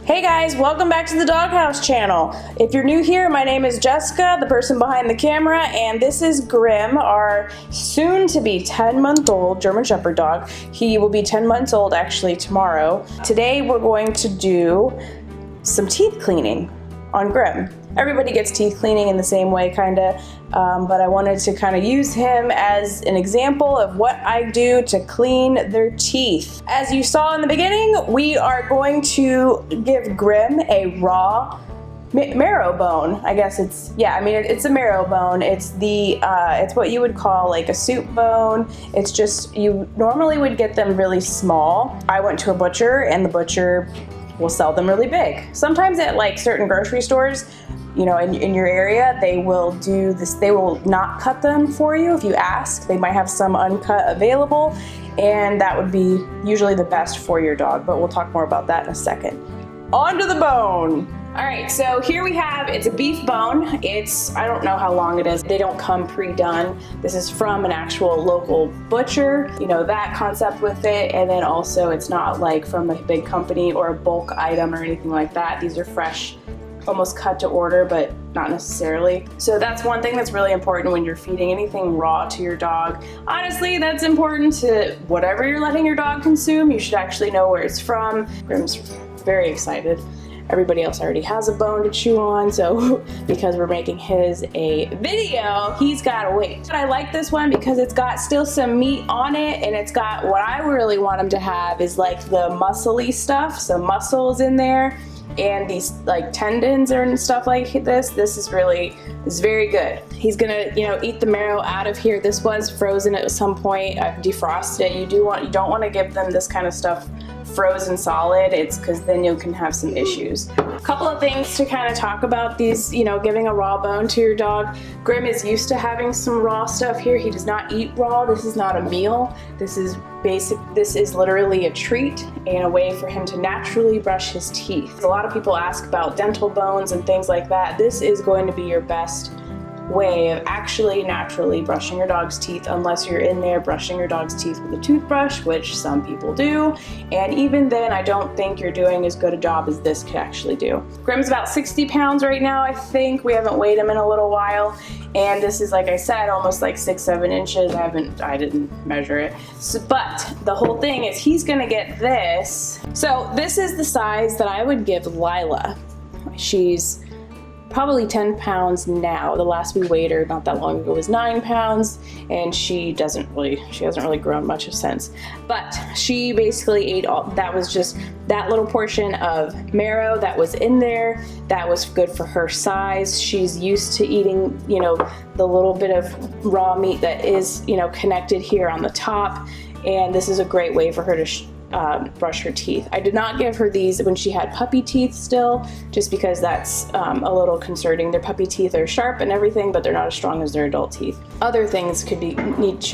Hey guys, welcome back to the Doghouse channel. If you're new here, my name is Jessica, the person behind the camera, and this is Grim, our soon-to-be 10-month-old German Shepherd dog. He will be 10 months old actually tomorrow. Today we're going to do some teeth cleaning on Grim. Everybody gets teeth cleaning in the same way, kinda, but I wanted to kind of use him as an example of what I do to clean their teeth. As you saw in the beginning, we are going to give Grim a raw marrow bone. I guess it's a marrow bone. It's it's what you would call like a soup bone. It's just, you normally would get them really small. I went to a butcher and the butcher will sell them really big. Sometimes at like certain grocery stores, you know, in your area, they will do this. They will not cut them for you if you ask. They might have some uncut available, and that would be usually the best for your dog, but we'll talk more about that in a second. On to the bone. All right, so here we have, it's a beef bone. I don't know how long it is. They don't come pre-done. This is from an actual local butcher, you know, that concept with it. And then also it's not like from a big company or a bulk item or anything like that. These are fresh, almost cut to order, but not necessarily. So that's one thing that's really important when you're feeding anything raw to your dog. Honestly, that's important to whatever you're letting your dog consume. You should actually know where it's from. Grim's very excited. Everybody else already has a bone to chew on, so because we're making his a video, he's gotta wait. But I like this one because it's got still some meat on it, and it's got what I really want him to have is like the muscly stuff, so muscles in there, and these like tendons and stuff like this. This is very good. He's gonna, you know, eat the marrow out of here. This was frozen at some point. I've defrosted it. You don't want to give them this kind of stuff frozen solid. It's because then you can have some issues. A couple of things to kind of talk about these, you know, giving a raw bone to your dog. Grim is used to having some raw stuff here. He does not eat raw. This is not a meal. This is basic. This is literally a treat and a way for him to naturally brush his teeth. A lot of people ask about dental bones and things like that. This is going to be your best way of actually naturally brushing your dog's teeth, unless you're in there brushing your dog's teeth with a toothbrush, which some people do, and even then I don't think you're doing as good a job as this could actually do. Grim's about 60 pounds right now, I think. We haven't weighed him in a little while, and this is, like I said, almost like 6-7 inches. I didn't measure it, but the whole thing is he's gonna get this. So this is the size that I would give Lila. She's probably 10 pounds now. The last we weighed her not that long ago was 9 pounds, and she hasn't really grown much since. But she basically ate all, that was just that little portion of marrow that was in there. That was good for her size. She's used to eating, you know, the little bit of raw meat that is, you know, connected here on the top, and this is a great way for her to brush her teeth. I did not give her these when she had puppy teeth still, just because that's a little concerning. Their puppy teeth are sharp and everything, but they're not as strong as their adult teeth. Other things should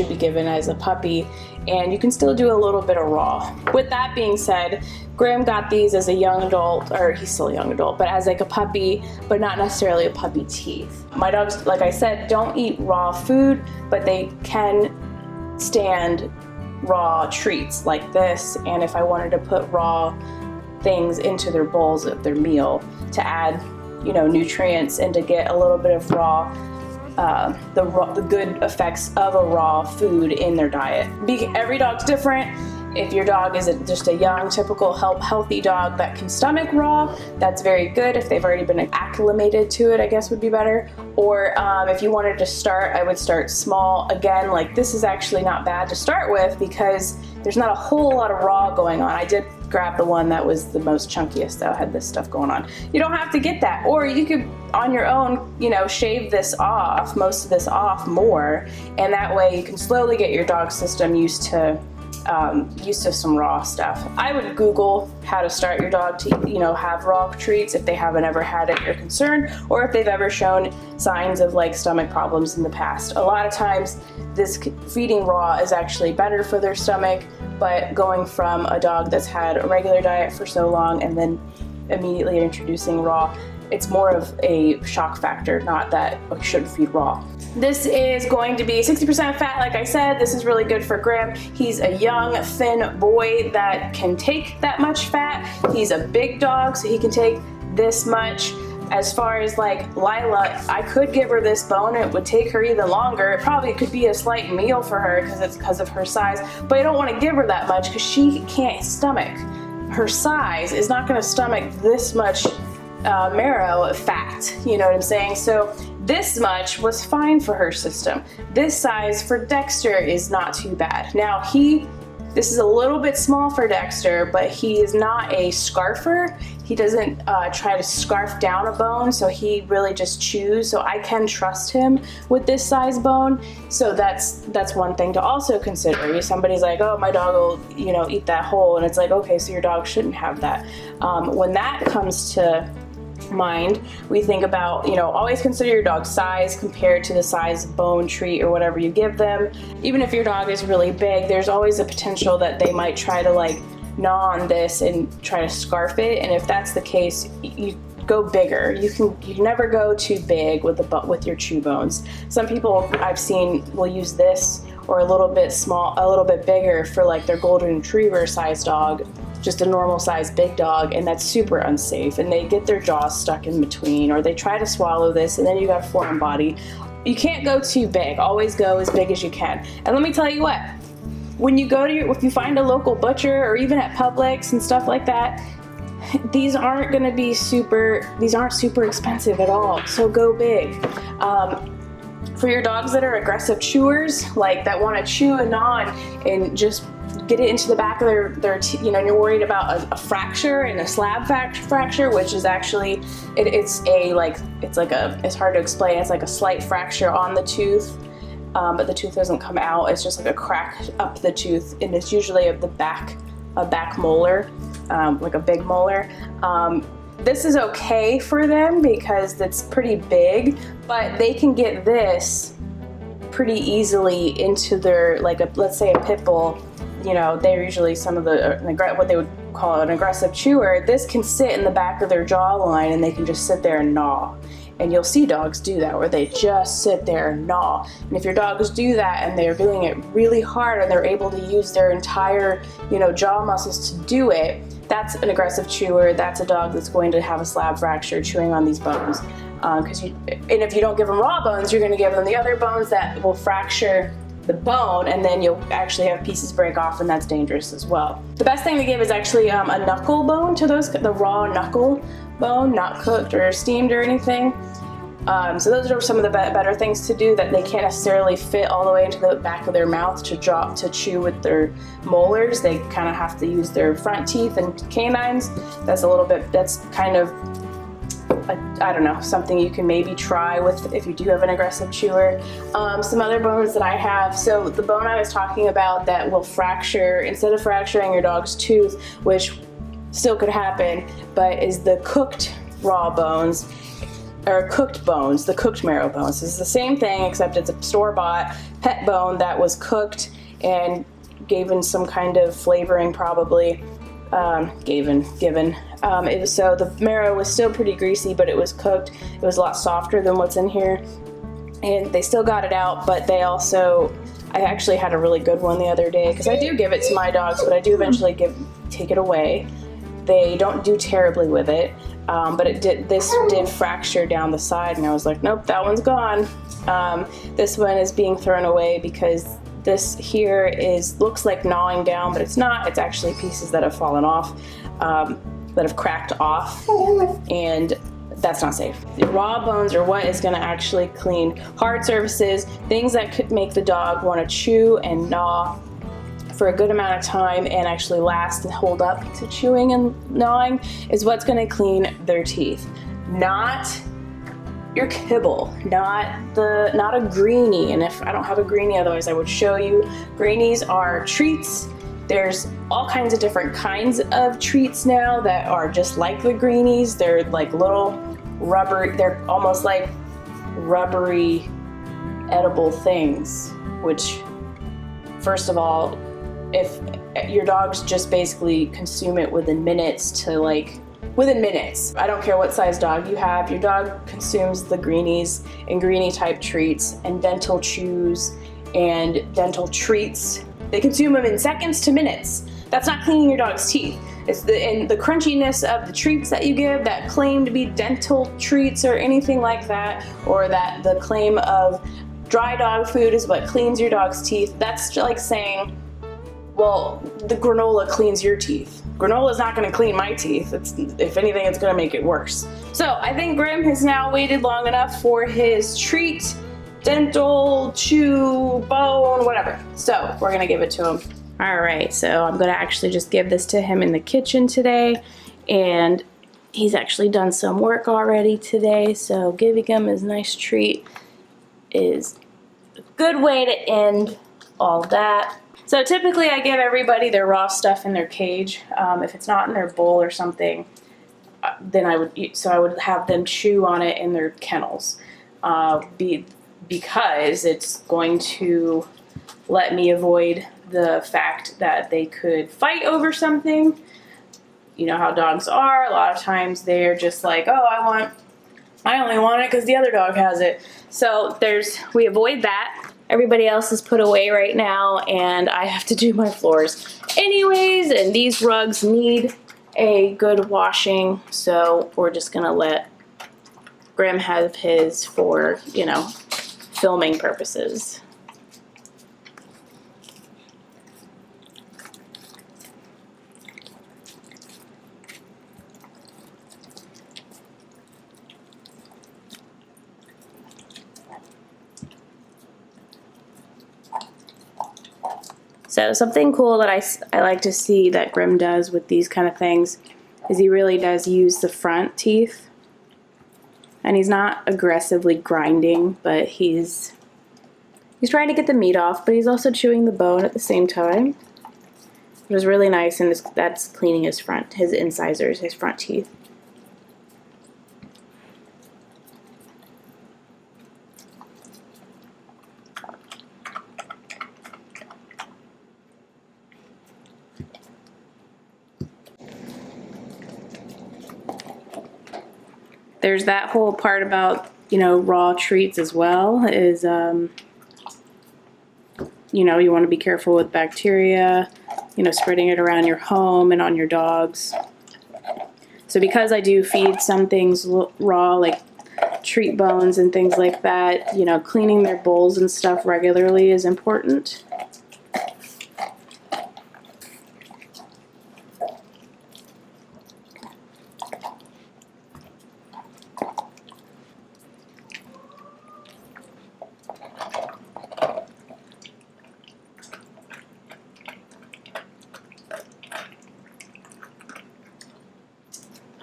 be given as a puppy, and you can still do a little bit of raw. With that being said, Grim got these as a young adult, or he's still a young adult, but as like a puppy, but not necessarily a puppy teeth. My dogs, like I said, don't eat raw food, but they can stand raw treats like this, and if I wanted to put raw things into their bowls of their meal to add, you know, nutrients and to get a little bit of raw, the good effects of a raw food in their diet. Every dog's different. If your dog is just a young, typical healthy dog that can stomach raw, that's very good. If they've already been acclimated to it, I guess would be better. Or if you wanted to start, I would start small. Again, like this is actually not bad to start with because there's not a whole lot of raw going on. I did grab the one that was the most chunkiest that had this stuff going on. You don't have to get that, or you could on your own, you know, shave this off, most of this off more, and that way you can slowly get your dog system used to some raw stuff. I would Google how to start your dog to, you know, have raw treats if they haven't ever had it, you're concerned, or if they've ever shown signs of like stomach problems in the past. A lot of times this feeding raw is actually better for their stomach, but going from a dog that's had a regular diet for so long and then immediately introducing raw, it's more of a shock factor, not that we shouldn't feed raw. This is going to be 60% fat, like I said. This is really good for Grim. He's a young, thin boy that can take that much fat. He's a big dog, so he can take this much. As far as like Lila, I could give her this bone. It would take her even longer. It probably could be a slight meal for her because of her size, but I don't want to give her that much because she can't stomach. Her size is not going to stomach this much marrow fat, you know what I'm saying? So this much was fine for her system. This size for Dexter is not too bad. Now this is a little bit small for Dexter, but he is not a scarfer. He doesn't try to scarf down a bone, so he really just chews. So I can trust him with this size bone. So that's one thing to also consider. If somebody's like, oh, my dog will, you know, eat that whole, and it's like, okay, so your dog shouldn't have that. When that comes to mind, we think about, you know, always consider your dog's size compared to the size of bone, treat, or whatever you give them. Even if your dog is really big, there's always a potential that they might try to like gnaw on this and try to scarf it, and if that's the case, you go bigger. You never go too big with your chew bones. Some people I've seen will use this or a little bit bigger for like their golden retriever size dog, just a normal size big dog, and that's super unsafe, and they get their jaws stuck in between, or they try to swallow this, and then you got a foreign body. You can't go too big. Always go as big as you can. And let me tell you what, when you go to if you find a local butcher or even at Publix and stuff like that, these aren't super expensive at all. So go big. For your dogs that are aggressive chewers, like that want to chew and gnaw and just get it into the back of their you know, and you're worried about a fracture and a slab fracture, which is actually, it's hard to explain. It's like a slight fracture on the tooth, but the tooth doesn't come out. It's just like a crack up the tooth, and it's usually of a back molar, like a big molar. This is okay for them because it's pretty big, but they can get this pretty easily into their, like let's say a pit bull. You know, they're usually what they would call an aggressive chewer. This can sit in the back of their jawline, and they can just sit there and gnaw. And you'll see dogs do that, where they just sit there and gnaw. And if your dogs do that and they're doing it really hard and they're able to use their entire, you know, jaw muscles to do it, that's an aggressive chewer. That's a dog that's going to have a slab fracture chewing on these bones. And if you don't give them raw bones, you're going to give them the other bones that will fracture the bone, and then you'll actually have pieces break off, and that's dangerous as well. The best thing to give is actually a knuckle bone to those, the raw knuckle bone, not cooked or steamed or anything. So those are some of the better things to do that they can't necessarily fit all the way into the back of their mouth to chew with their molars. They kind of have to use their front teeth and canines. That's kind of, I don't know, something you can maybe try with if you do have an aggressive chewer. Some other bones that I have, so the bone I was talking about that will fracture, instead of fracturing your dog's tooth, which still could happen, but is the cooked raw bones, or cooked bones, the cooked marrow bones. It's the same thing, except it's a store-bought pet bone that was cooked and given some kind of flavoring, probably. Given. So the marrow was still pretty greasy, but it was cooked. It was a lot softer than what's in here, and they still got it out. But I actually had a really good one the other day, because I do give it to my dogs, but I do eventually take it away. They don't do terribly with it, but this did fracture down the side, and I was like, nope, that one's gone. This one is being thrown away because this here looks like gnawing down, but it's not. It's actually pieces that have fallen off, that have cracked off, and that's not safe. The raw bones are what is going to actually clean hard surfaces, things that could make the dog want to chew and gnaw for a good amount of time and actually last and hold up to chewing and gnawing, is what's going to clean their teeth. Not your kibble, not a greenie. And if I don't have a greenie, otherwise I would show you. Greenies are treats. There's all kinds of different kinds of treats now that are just like the greenies. They're like little rubber, they're almost like rubbery edible things, which, first of all, if your dogs just basically consume it within minutes to like within minutes. I don't care what size dog you have, your dog consumes the greenies and greenie type treats and dental chews and dental treats. They consume them in seconds to minutes. That's not cleaning your dog's teeth. It's the crunchiness of the treats that you give that claim to be dental treats or anything like that, or that the claim of dry dog food is what cleans your dog's teeth. That's like saying, well, the granola cleans your teeth. Granola is not going to clean my teeth. If anything, it's going to make it worse. So I think Grim has now waited long enough for his treat, dental, chew, bone, whatever. So we're going to give it to him. All right, so I'm going to actually just give this to him in the kitchen today. And he's actually done some work already today. So giving him his nice treat is a good way to end all that. So typically I give everybody their raw stuff in their cage. If it's not in their bowl or something, then I would have them chew on it in their kennels, because it's going to let me avoid the fact that they could fight over something. You know how dogs are. A lot of times they're just like, oh, I only want it because the other dog has it. So we avoid that. Everybody else is put away right now, and I have to do my floors anyways, and these rugs need a good washing, so we're just gonna let Grim have his for, filming purposes. So something cool that I like to see that Grim does with these kind of things is he really does use the front teeth. And he's not aggressively grinding, but he's trying to get the meat off, but he's also chewing the bone at the same time. It was really nice, and that's cleaning his incisors, his front teeth. There's that whole part about, raw treats as well, is, you want to be careful with bacteria, spreading it around your home and on your dogs. So because I do feed some things raw, like treat bones and things like that, cleaning their bowls and stuff regularly is important.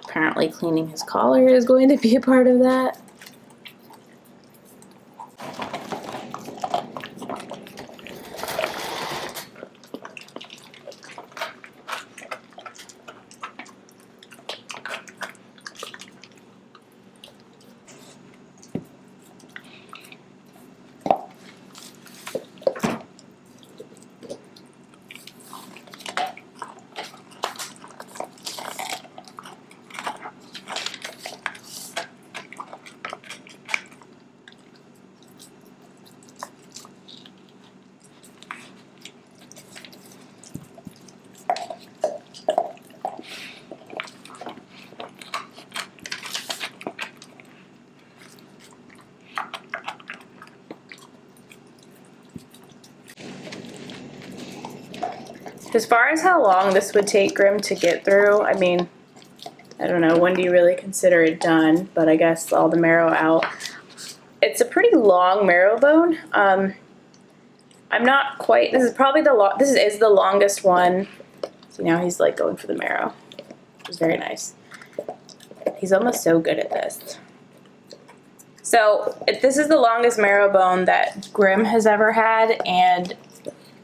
Apparently cleaning his collar is going to be a part of that. As far as how long this would take Grim to get through, I mean, I don't know, when do you really consider it done? But I guess all the marrow out. It's a pretty long marrow bone. I'm not quite, this is probably this is the longest one. So now he's like going for the marrow, which is very nice. He's almost so good at this. So this is the longest marrow bone that Grim has ever had, and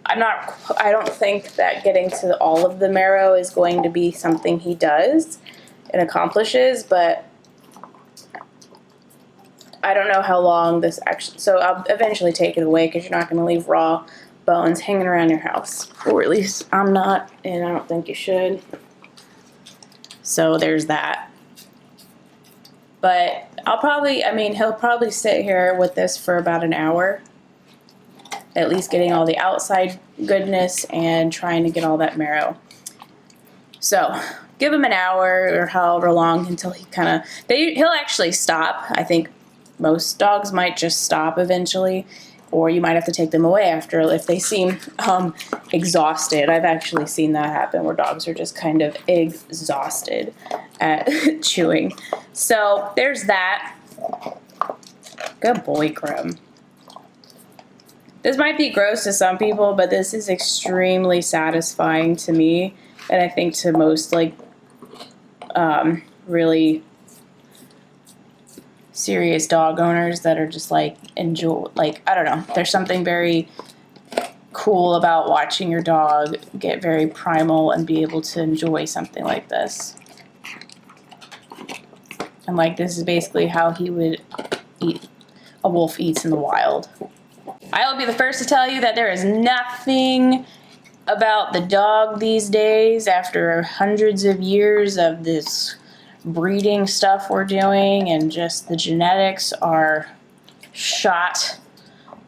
I don't think that getting to all of the marrow is going to be something he does and accomplishes, but I don't know how long this actually, so I'll eventually take it away because you're not going to leave raw bones hanging around your house, or at least I'm not, and I don't think you should. So there's that. But he'll probably sit here with this for about an hour, at least getting all the outside goodness and trying to get all that marrow. So give him an hour or however long until he he'll actually stop. I think most dogs might just stop eventually, or you might have to take them away after if they seem exhausted. I've actually seen that happen where dogs are just kind of exhausted at chewing. So there's that. Good boy, Grim. This might be gross to some people, but this is extremely satisfying to me, and I think to most really serious dog owners that are just I don't know. There's something very cool about watching your dog get very primal and be able to enjoy something like this. And this is basically how he would eat. A wolf eats in the wild. I will be the first to tell you that there is nothing about the dog these days, after hundreds of years of this breeding stuff we're doing, and just the genetics are shot,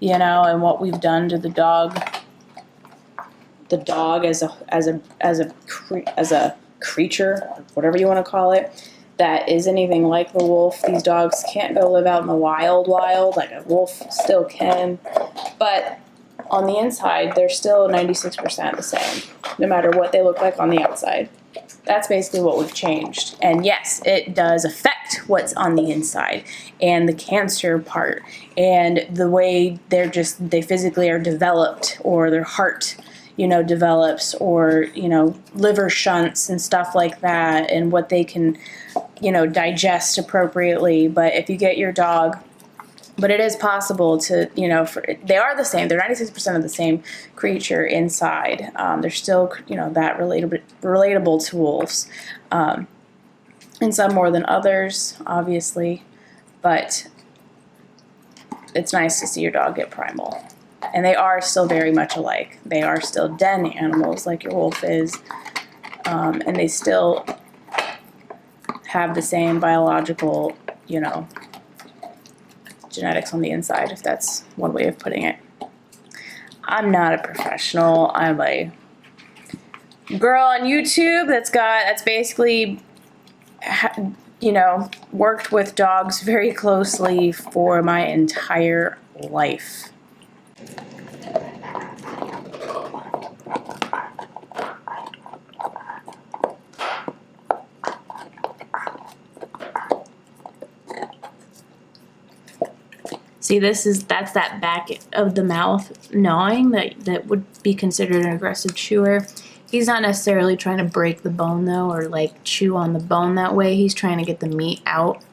and what we've done to the dog as a creature, whatever you want to call it, that is anything like the wolf. These dogs can't go live out in the wild like a wolf still can, but on the inside, they're still 96% the same, no matter what they look like on the outside. That's basically what we've changed. And yes, it does affect what's on the inside, and the cancer part, and the way they physically are developed, or their heart, develops, or, liver shunts and stuff like that, and what they can, digest appropriately. But if you get your dog, but it is possible to, they are the same. They're 96% of the same creature inside. They're still, that relatable to wolves. And some more than others, obviously. But it's nice to see your dog get primal. And they are still very much alike. They are still den animals like your wolf is. And they still have the same biological, genetics on the inside, if that's one way of putting it. I'm not a professional. I'm a girl on YouTube that's basically, worked with dogs very closely for my entire life. See, that's that back of the mouth gnawing that would be considered an aggressive chewer. He's not necessarily trying to break the bone though, or chew on the bone that way. He's trying to get the meat out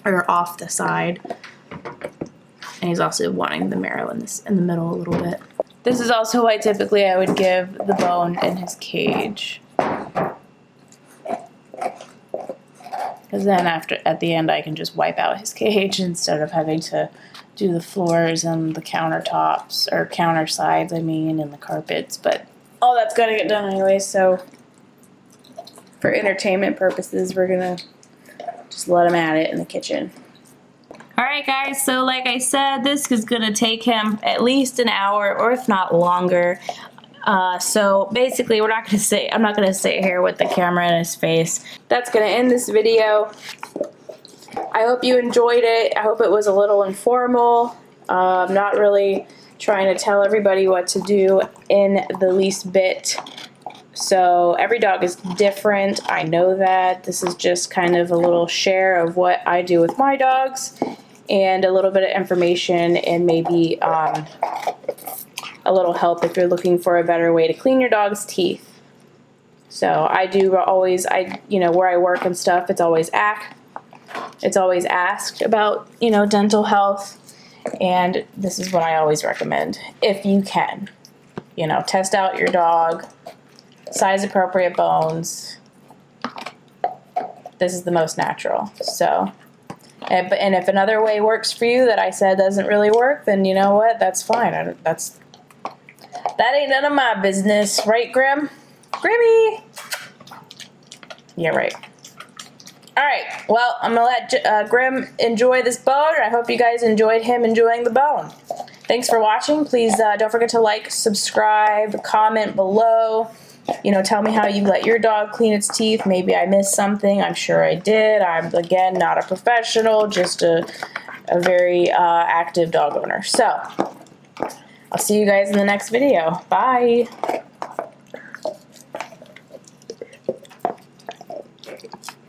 or off the side. And he's also wanting the marrow in the middle a little bit. This is also why typically I would give the bone in his cage. Because then at the end I can just wipe out his cage instead of having to do the floors and the countertops, or counter sides, and the carpets. But all that's gonna get done anyway, so for entertainment purposes, we're gonna just let him at it in the kitchen. Alright guys, so like I said, this is gonna take him at least an hour, or if not longer. So basically I'm not gonna sit here with the camera in his face. That's gonna end this video. I hope you enjoyed it. I hope it was a little informal. I'm not really trying to tell everybody what to do in the least bit. So every dog is different. I know that. This is just kind of a little share of what I do with my dogs, and a little bit of information, and maybe a little help if you're looking for a better way to clean your dog's teeth. So I do always, where I work and stuff, it's always asked about, dental health, and this is what I always recommend. If you can, test out your dog, size appropriate bones. This is the most natural. So, and if another way works for you that I said doesn't really work, then you know what? That's fine. That ain't none of my business, right, Grim? Grimmy! Yeah, right. All right, well, I'm gonna let Grim enjoy this bone, and I hope you guys enjoyed him enjoying the bone. Thanks for watching. Please don't forget to like, subscribe, comment below. You know, tell me how you let your dog clean its teeth. Maybe I missed something. I'm sure I did. I'm, again, not a professional, just a very active dog owner. So, I'll see you guys in the next video. Bye.